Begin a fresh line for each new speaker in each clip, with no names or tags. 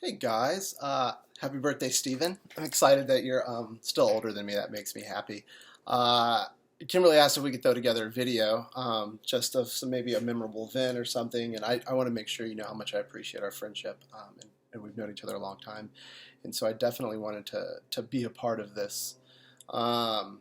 Hey guys, happy birthday, Steven. I'm excited that you're still older than me. That makes me happy. Kimberly asked if we could throw together a video just of maybe a memorable event or something, and I want to make sure you know how much I appreciate our friendship, and we've known each other a long time, and so I definitely wanted to be a part of this. Um,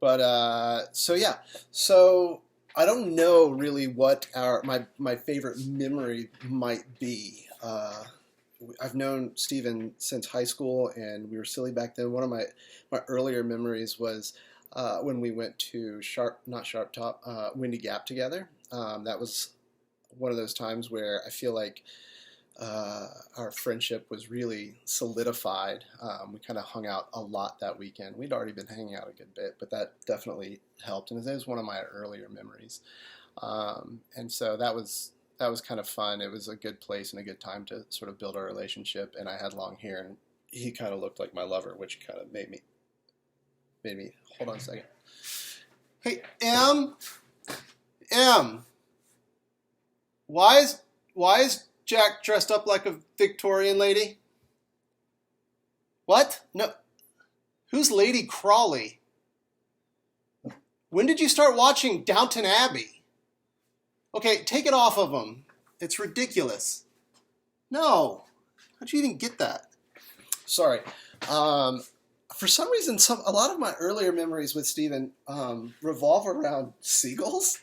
so yeah, so I don't know really what my favorite memory might be. I've known Steven since high school, and we were silly back then. One of my earlier memories was when we went to not Sharp Top, Windy Gap together. That was one of those times where I feel like our friendship was really solidified. We kind of hung out a lot that weekend. We'd already been hanging out a good bit, but that definitely helped, and it was one of my earlier memories. And so that was kind of fun. It was a good place and a good time to sort of build our relationship. And I had long hair, and he kind of looked like my lover, which kind of made me hold on a second. Hey, M, why is Jack dressed up like a Victorian lady? What? No, who's Lady Crawley? When did you start watching Downton Abbey? Okay, take it off of him. It's ridiculous. No. How'd you even get that? Sorry. For some reason, a lot of my earlier memories with Steven revolve around seagulls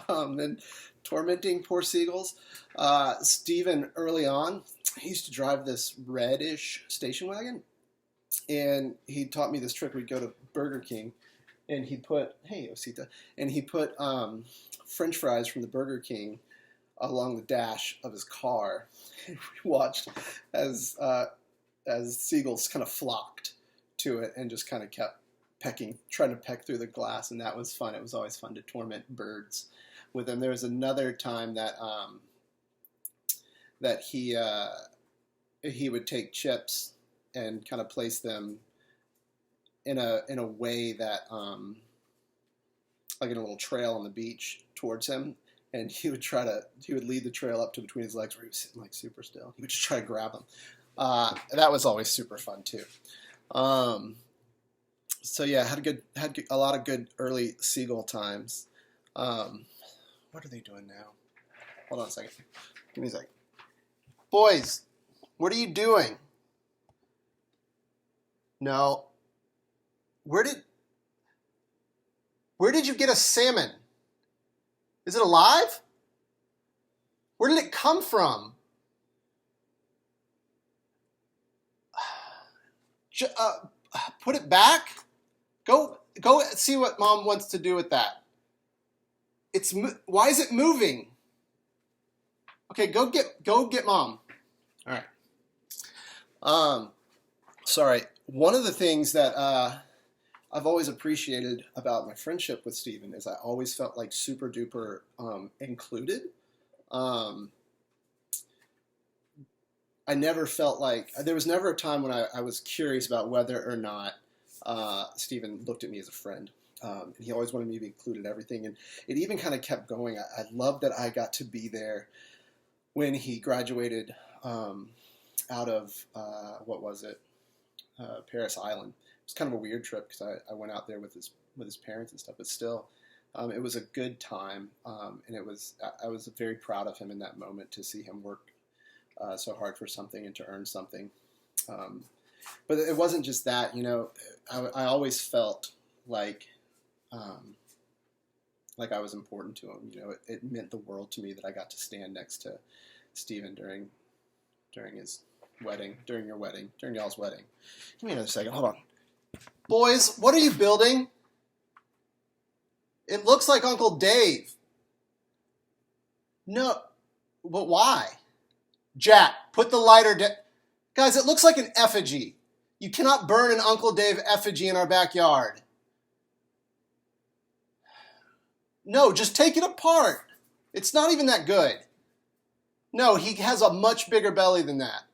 and tormenting poor seagulls. Steven, early on, he used to drive this reddish station wagon, and he taught me this trick. We'd go to Burger King, and he'd put, hey, Osita, and he put French fries from the Burger King along the dash of his car. And we watched as seagulls kind of flocked to it and just kind of kept trying to peck through the glass, and that was fun. It was always fun to torment birds with him. There was another time that he would take chips and kind of place them in a way that like in a little trail on the beach towards him, and he would lead the trail up to between his legs where he was sitting like super still. He would just try to grab them. That was always super fun too. So yeah, had a lot of good early seagull times. What are they doing now? Hold on a second. Give me a second. Boys, what are you doing? No. Where did you get a salmon? Is it alive? Where did it come from? Put it back. Go see what Mom wants to do with that. Why is it moving? Okay, go get Mom. All right. Sorry. One of the things that I've always appreciated about my friendship with Steven is I always felt like super duper included. I never felt like there was never a time when I was curious about whether or not Steven looked at me as a friend. And he always wanted me to be included in everything, and it even kind of kept going. I love that I got to be there when he graduated out of what was it, Paris Island. It was kind of a weird trip because I went out there with his parents and stuff, but still, it was a good time, and I was very proud of him in that moment to see him work so hard for something and to earn something. But it wasn't just that, I always felt like I was important to him. It meant the world to me that I got to stand next to Steven during his wedding, during y'all's wedding. Give me another second. Hold on. Boys, what are you building? It looks like Uncle Dave. No, but why? Jack, put the lighter down. Guys, it looks like an effigy. You cannot burn an Uncle Dave effigy in our backyard. No, just take it apart. It's not even that good. No, he has a much bigger belly than that.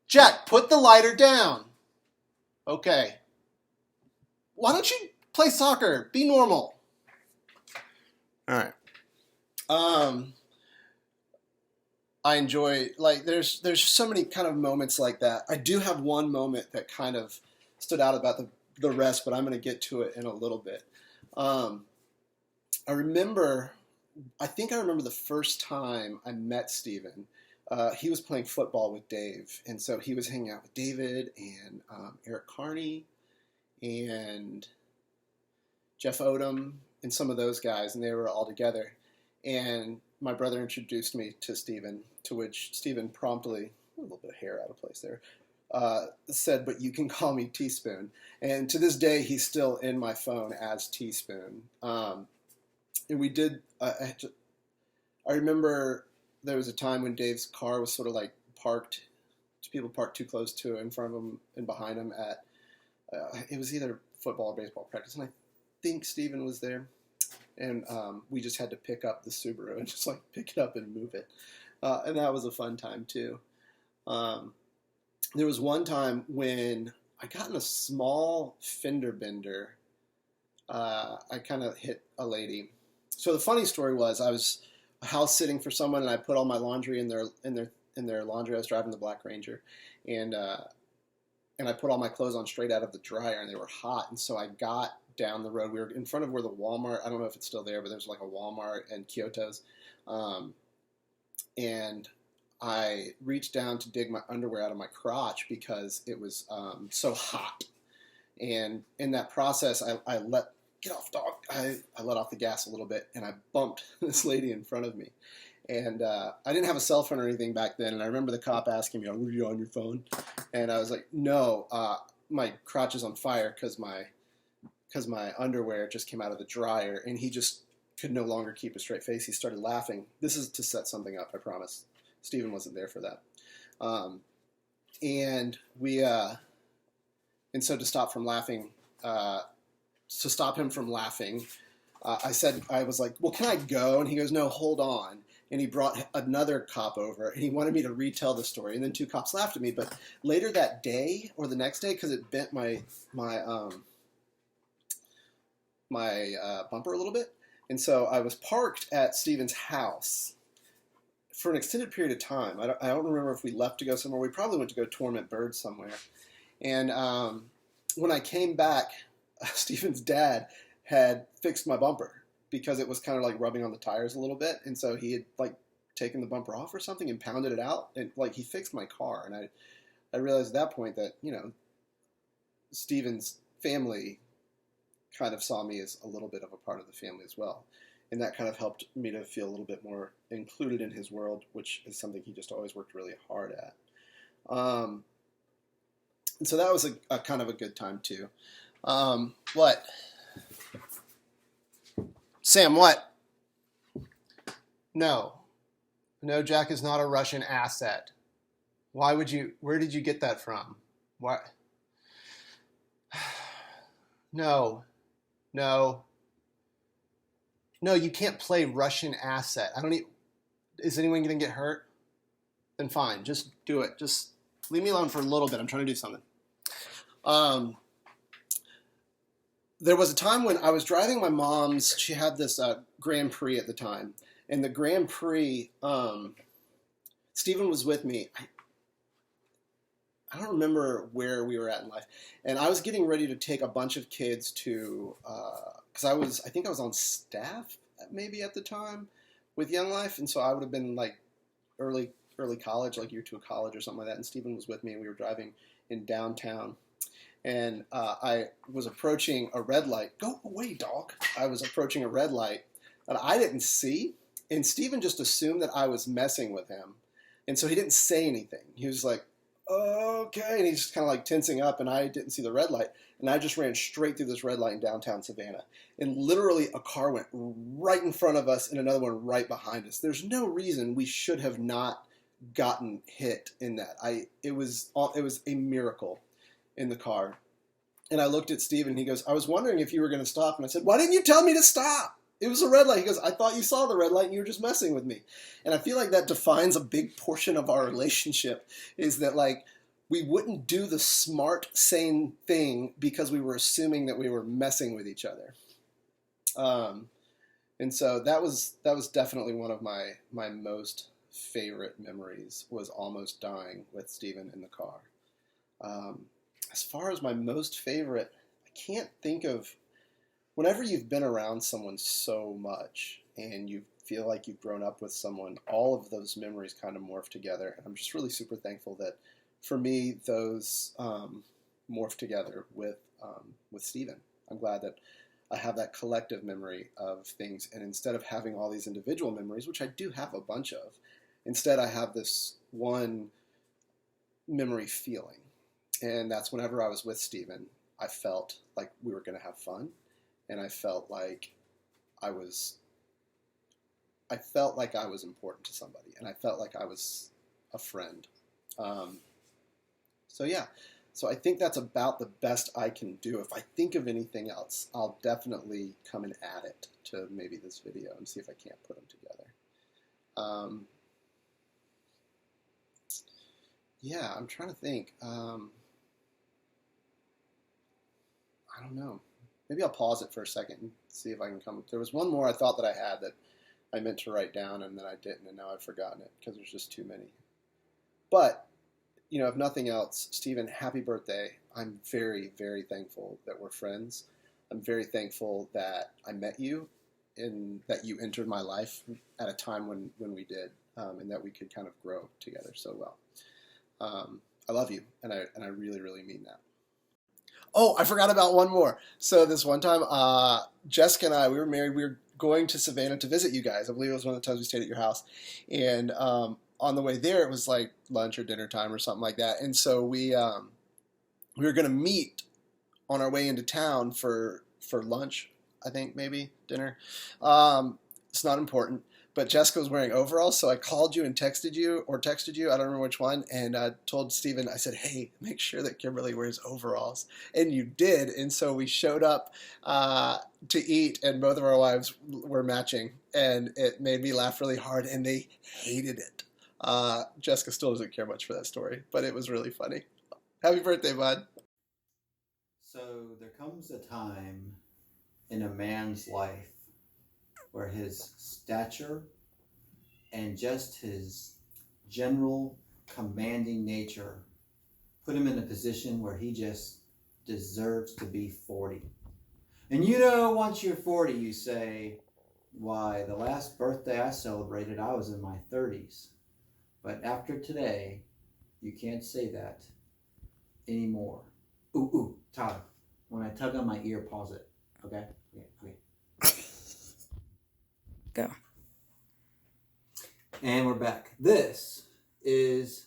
Jack, put the lighter down. Okay. Why don't you play soccer? Be normal. All right. I enjoy, like, there's so many kind of moments like that. I do have one moment that kind of stood out about the rest, but I'm going to get to it in a little bit. Um, I remember, I think I remember the first time I met Steven. He was playing football with Dave, and so he was hanging out with David and Eric Carney and Jeff Odom and some of those guys, and they were all together. And my brother introduced me to Steven, to which Steven promptly, a little bit of hair out of place there, said, "But you can call me Teaspoon." And to this day, he's still in my phone as Teaspoon. And we did, I remember there was a time when Dave's car was sort of like parked, people parked too close to in front of him and behind him at, it was either football or baseball practice, and I think Steven was there. And we just had to pick up the Subaru and just like pick it up and move it. And that was a fun time too. There was one time when I got in a small fender bender. I kind of hit a lady. So the funny story was I was house sitting for someone, and I put all my laundry in their laundry. I was driving the Black Ranger, and I put all my clothes on straight out of the dryer, and they were hot. And so I got down the road. We were in front of where the Walmart, I don't know if it's still there, but there's like a Walmart and Kyoto's. And I reached down to dig my underwear out of my crotch because it was so hot. And in that process, I let off the gas a little bit, and I bumped this lady in front of me. And I didn't have a cell phone or anything back then. And I remember the cop asking me, "Were you on your phone?" And I was like, "No, my crotch is on fire because my underwear just came out of the dryer." And he just could no longer keep a straight face. He started laughing. This is to set something up, I promise. Steven wasn't there for that. And so to stop him from laughing, I was like, "Well, can I go?" And he goes, "No, hold on." And he brought another cop over, and he wanted me to retell the story. And then two cops laughed at me. But later that day, or the next day, because it bent my bumper a little bit, and so I was parked at Steven's house for an extended period of time. I don't remember if we left to go somewhere. We probably went to go torment birds somewhere. And when I came back, Steven's dad had fixed my bumper because it was kind of like rubbing on the tires a little bit. And so he had like taken the bumper off or something and pounded it out. And like he fixed my car. And I realized at that point that, Steven's family kind of saw me as a little bit of a part of the family as well. And that kind of helped me to feel a little bit more included in his world, which is something he just always worked really hard at. And so that was a kind of a good time too. What? Sam, what? No, Jack is not a Russian asset. Where did you get that from? Why? No, you can't play Russian asset. Is anyone going to get hurt? Then fine, just do it. Just leave me alone for a little bit. I'm trying to do something. There was a time when I was driving my mom's, she had this Grand Prix at the time. And the Grand Prix, Stephen was with me. I don't remember where we were at in life. And I was getting ready to take a bunch of kids to, because I think I was on staff maybe at the time with Young Life. And so I would have been like early college, like year two of college or something like that. And Stephen was with me, and we were driving in downtown. And I was approaching a red light. Go away, dog. I was approaching a red light that I didn't see. And Stephen just assumed that I was messing with him. And so he didn't say anything. He was like, "Okay." And he's just kind of like tensing up, and I didn't see the red light. And I just ran straight through this red light in downtown Savannah. And literally a car went right in front of us and another one right behind us. There's no reason we should have not gotten hit in that. It was a miracle in the car. And I looked at Steven, and he goes, "I was wondering if you were going to stop." And I said, "Why didn't you tell me to stop? It was a red light." He goes, "I thought you saw the red light and you were just messing with me." And I feel like that defines a big portion of our relationship, is that like we wouldn't do the smart, sane thing because we were assuming that we were messing with each other. And so that was definitely one of my most favorite memories was almost dying with Steven in the car. As far as my most favorite, I can't think of. Whenever you've been around someone so much and you feel like you've grown up with someone, all of those memories kind of morph together. And I'm just really super thankful that, for me, those morph together with Steven. I'm glad that I have that collective memory of things, and instead of having all these individual memories, which I do have a bunch of, instead I have this one memory feeling. And that's whenever I was with Steven, I felt like we were going to have fun, and I felt like I was important to somebody, and I felt like I was a friend. So yeah, so I think that's about the best I can do. If I think of anything else, I'll definitely come and add it to maybe this video and see if I can't put them together. Yeah, I'm trying to think. I don't know. Maybe I'll pause it for a second and see if I can come. There was one more I thought that I had that I meant to write down, and then I didn't, and now I've forgotten it because there's just too many. But, you know, if nothing else, Steven, happy birthday. I'm very, very thankful that we're friends. I'm very thankful that I met you and that you entered my life at a time when we did, and that we could kind of grow together so well. I love you, and I really, really mean that. Oh, I forgot about one more. So this one time, Jessica and I, we were married. We were going to Savannah to visit you guys. I believe it was one of the times we stayed at your house. And on the way there, it was like lunch or dinner time or something like that. And so we were going to meet on our way into town for lunch, I think, maybe dinner. It's not important. But Jessica was wearing overalls, so I called you and texted you, I don't remember which one, and told Steven, I said, hey, make sure that Kimberly wears overalls. And you did, and so we showed up to eat, and both of our wives were matching, and it made me laugh really hard, and they hated it. Jessica still doesn't care much for that story, but it was really funny. Happy birthday, bud.
So there comes a time in a man's life where his stature and just his general commanding nature put him in a position where he just deserves to be 40. And you know, once you're 40, you say, why, the last birthday I celebrated, I was in my 30s. But after today, you can't say that anymore. Ooh, Tyler, when I tug on my ear, pause it. Okay? Okay.
Go.
And we're back. This is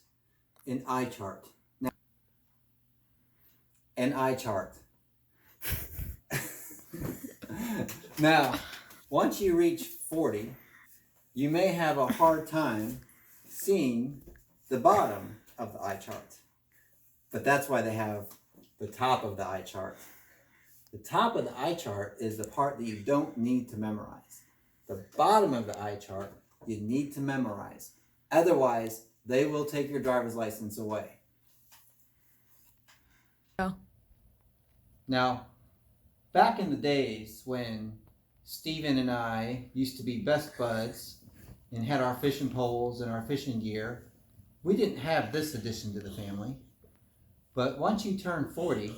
an eye chart. Now, an eye chart. Now, once you reach 40, you may have a hard time seeing the bottom of the eye chart. But that's why they have the top of the eye chart. The top of the eye chart is the part that you don't need to memorize. The bottom of the eye chart, you need to memorize. Otherwise, they will take your driver's license away.
Oh.
Now, back in the days when Steven and I used to be best buds and had our fishing poles and our fishing gear, we didn't have this addition to the family. But once you turn 40,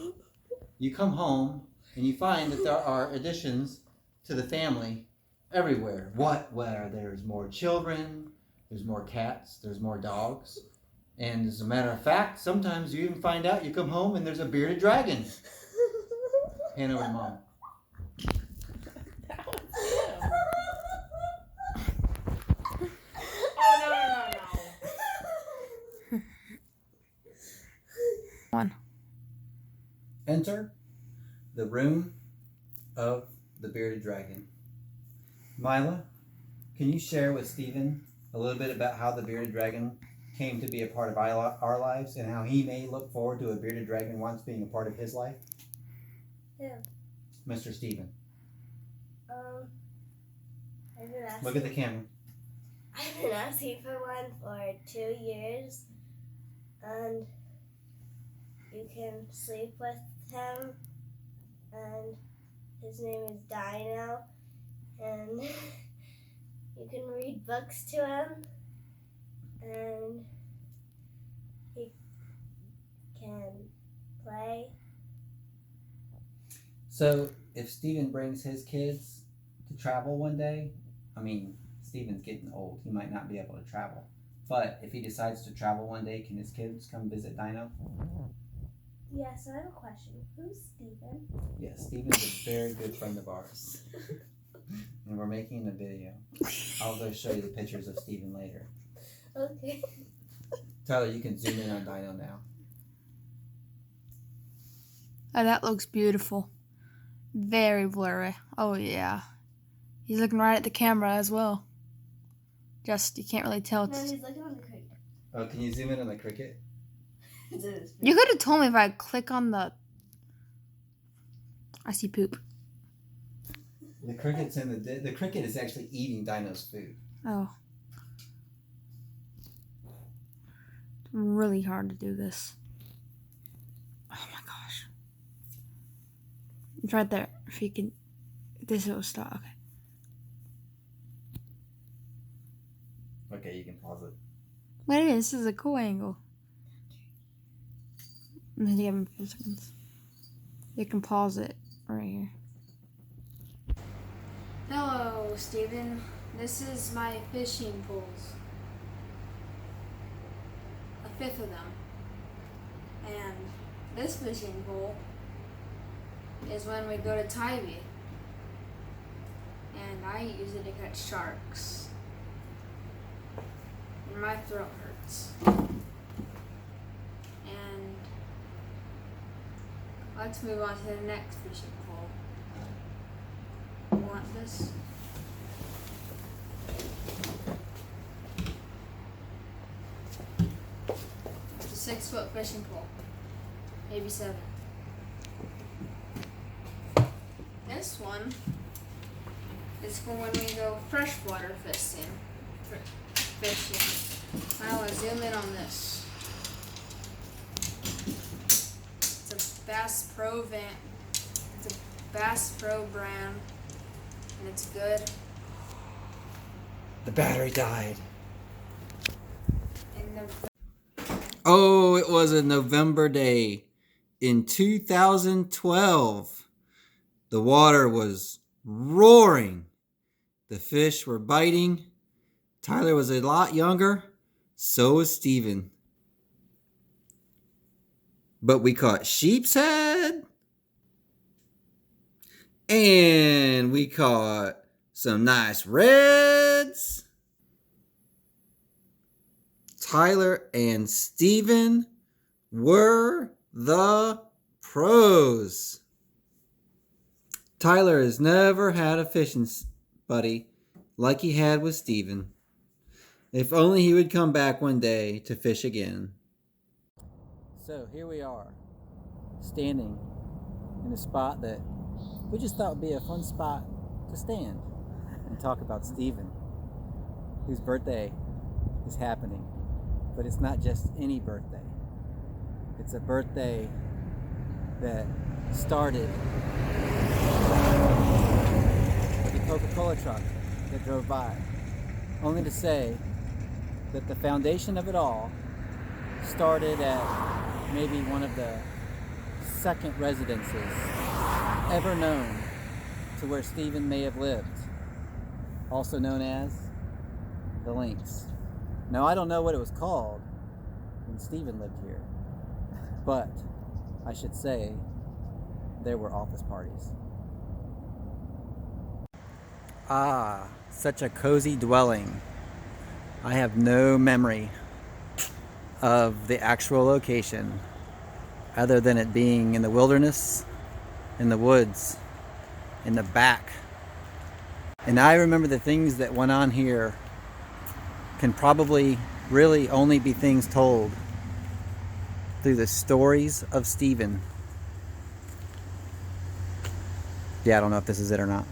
you come home and you find that there are additions to the family everywhere. Where there's more children, there's more cats, there's more dogs. And as a matter of fact, sometimes you even find out you come home and there's a bearded dragon. Hand over to Mom.
One.
Enter the room of the bearded dragon. Mila, can you share with Steven a little bit about how the bearded dragon came to be a part of our lives and how he may look forward to a bearded dragon once being a part of his life?
Yeah.
Mr. Steven.
I've been asking,
Look at the camera.
I've been asking for one for 2 years, and you can sleep with him, and his name is Dino, and you can read books to him, and he can play.
So if Steven brings his kids to travel one day, I mean, Steven's getting old. He might not be able to travel. But if he decides to travel one day, can his kids come visit Dino?
Yes, I have a question. Who's Steven?
Yes, Steven's a very good friend of ours. And we're making a video. I'll go show you the pictures of Steven later.
Okay.
Tyler, you can zoom in on Dino now.
Oh, that looks beautiful. Very blurry. Oh, yeah. He's looking right at the camera as well. Just, you can't really tell.
No, he's looking on the cricket.
Oh, can you zoom in on the cricket?
You could have told me if I click on the... I see poop.
The cricket's in the cricket is actually eating Dino's food.
Oh. It's really hard to do this. Oh my gosh. It's right there. If you can... This will stop. Okay.
Okay, you can pause it.
Wait a minute. This is a cool angle. I'm gonna give him a few seconds. You can pause it right here. Hello, Steven. This is my fishing poles. A fifth of them. And this fishing pole is when we go to Tybee. And I use it to catch sharks. And my throat hurts. And let's move on to the next fishing pole. You want this? It's a 6-foot fishing pole. Maybe 7. This one is for when we go freshwater fishing. I want to zoom in on this. It's a Bass Pro It's a Bass Pro brand, and it's good.
The battery died.
And
Oh, it was a November day in 2012. The water was roaring. The fish were biting. Tyler was a lot younger. So was Steven. But we caught sheep's head. And we caught some nice reds. Tyler and Steven were the pros. Tyler has never had a fishing buddy like he had with Steven. If only he would come back one day to fish again. So here we are, standing in a spot that we just thought would be a fun spot to stand and talk about Steven, whose birthday is happening. But it's not just any birthday. It's a birthday that started with a Coca-Cola truck that drove by, only to say that the foundation of it all started at maybe one of the second residences ever known to where Steven may have lived, also known as the Links. Now, I don't know what it was called when Steven lived here, but I should say there were office parties. Ah, such a cozy dwelling. I have no memory of the actual location other than it being in the wilderness, in the woods, in the back. And I remember the things that went on here can probably really only be things told through the stories of Steven. Yeah, I don't know if this is it or not.